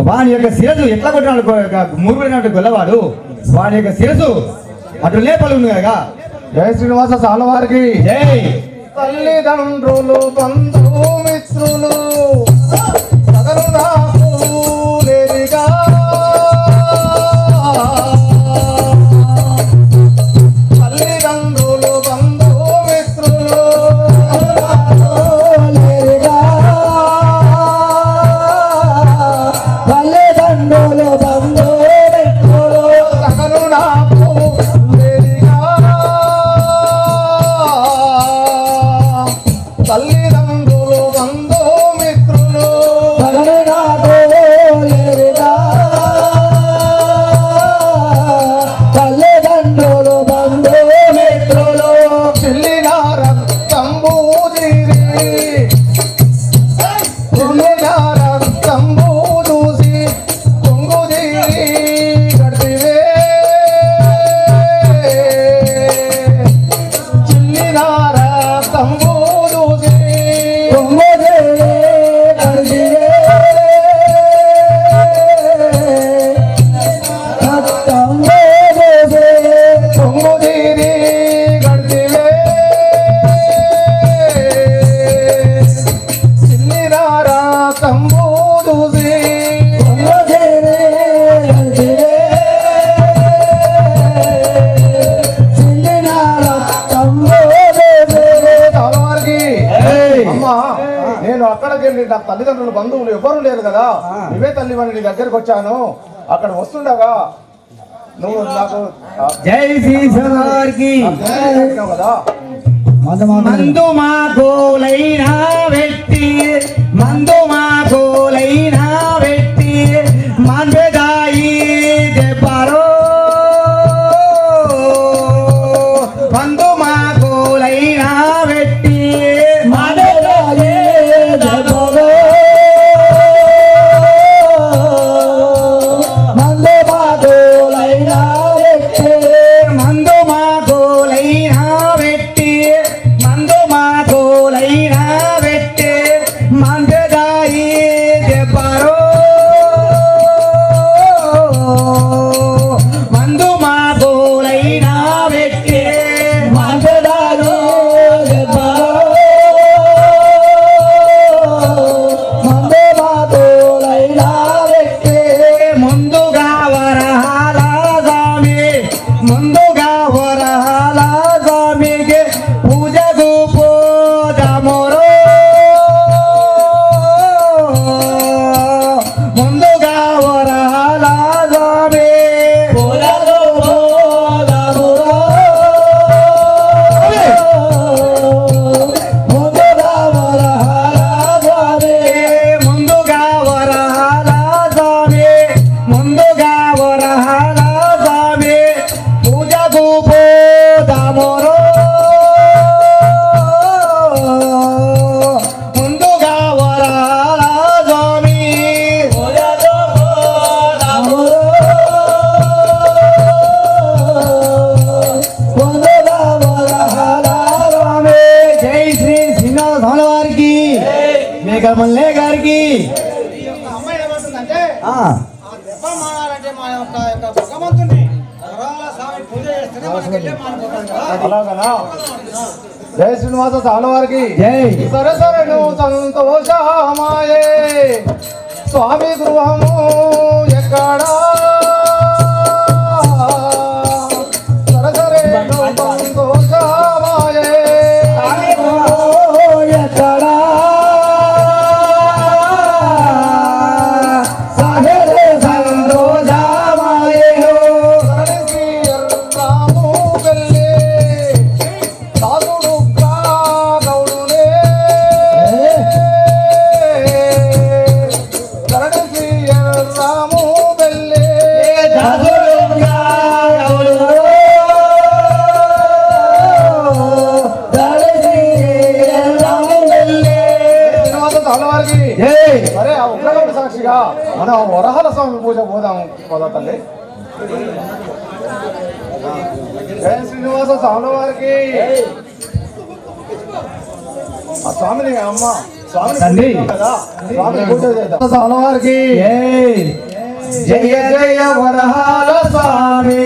వాని యొక్క శిరసు ఎట్లా కొట్టినాడు మూరుపడినట్టు గొల్లవాడు వాని యొక్క శిరసు అటు లేపలు ఉంది కదా. జయ శ్రీనివాస సాల వారికి జై. తల్లిదండ్రులు బంధుమిత్రులు సగరు నాకు లేరిగా తల్లిదండ్రులు బంధుమిత్రులు తల్లిదండ్రులు బంధుమిత్రులు సగరు నాకు లేరిగా తల్లిదండ్రులు బంధుమిత్రులు తల్లిదండ్రులు బంధుమిత్రులు చిల్లిన రక్తంబు చిల్లిన రక్తంబు చూసి పొంగుదీరి కడివే చిల్లిన రక్తంబు చూసి పొంగుదీరి కడివే చిల్లిన రక్తంబు చూసి తాళవారికి అమ్మా నేను అక్కడికి వెళ్ళి నా తల్లిదండ్రులు బంధువులు ఎవ్వరూ లేరు కదా, నువ్వే తల్లివని నీ దగ్గరికి వచ్చాను. అక్కడ వస్తుండగా నువ్వు నాకు జై శ్రీశ్వరారికి. చెప్పినావు కదా, మందు మా గోలైనా వెట్టి మందు మా గోలైనా వెట్టి మందెదాయి దెబ్బరో మందు మా గోలైనా వెట్టి మందెదాయి దెబ్బరో మందు మా గోలైనా వెట్టి మందు మా గోలైనా వెట్టి మందు మా గోలైనా వెట్టి మందెదాయి దెబ్బరో మందు మా గోలైనా వెట్టి మందెదాయి దెబ్బరో మందు మా గోలైనా వెట్టి ముందుగా వరహాల స్వామి ముందుగా వరహాల స్వామికి పూజకు పోదామురో ముందుగా వరహాల స్వామి పూజకు పోదామురో ముందుగా వరహాల స్వామి ముందుగా వరహాల స్వామి ముందుగా వరహాల స్వామి పూజకు పోదామురో ముందుగా వరహాల స్వామి పూజకు పోదామురో ముందుగా వరహాల స్వామి. జై శ్రీ శ్రీనివాస వారికి మేఘమల్లె గారికి. అమ్మాయి ఏమంటుందంటే ఆ, దెబ్బ మాడాలంటే మా యొక్క భగవంతుని వరాల స్వామి పూజ చేస్తేనే మనకి వెళ్ళే మాడిపోతాం కదా. అలాగనా జయ శ్రీనివాస సాల వారికి జై. సరే సరే నువ్వు సంతోషమాయే స్వామి గృహము ఎక్కడా సరే సరే నువ్వు సంతోషమాయే ఎక్కడా సాగరే సంతోషమాయెను. సరణికి ఎర్రాము వెళ్ళి సాగుడు గౌడునే సరణికి ఎర్రాము వెళ్ళి చదురుగా గౌరవ దళసి రామవెల్లి. శ్రీనివాస సాల వారికి జై. సరే ఆ ఉగ్రగౌడి సాక్షిగా మనం వరహాల స్వామి పూజ పోదాం పోదా తల్లి. జయ శ్రీనివాస స్వామి వారికి ఆ స్వామిని అమ్మ తండ్రి స్వామి పూజ చేద్దాం. స్వామివారికి జయ జయ వరహాల స్వామి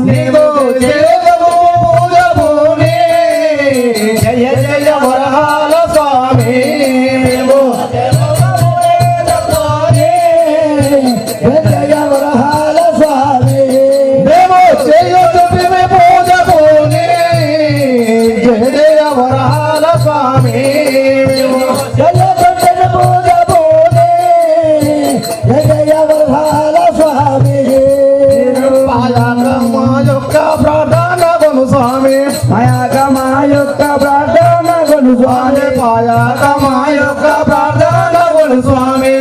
నీవు జయము పూజ భూమి జయ జయ వరహాల స్వామి నీవు జయ వరహాల స్వామి మేము చేయొద్దు పూజ భూమి జయ జయ వరహాల స్వామి జయ జయ పూజ భూమి జయ వరహాల స్వామి పాయాగమా యొక్క ప్రార్థన కొను స్వామి మాయాగమా యొక్క ప్రార్థన కొను స్వామి పాయాగమా యొక్క ప్రార్థన కొను స్వామి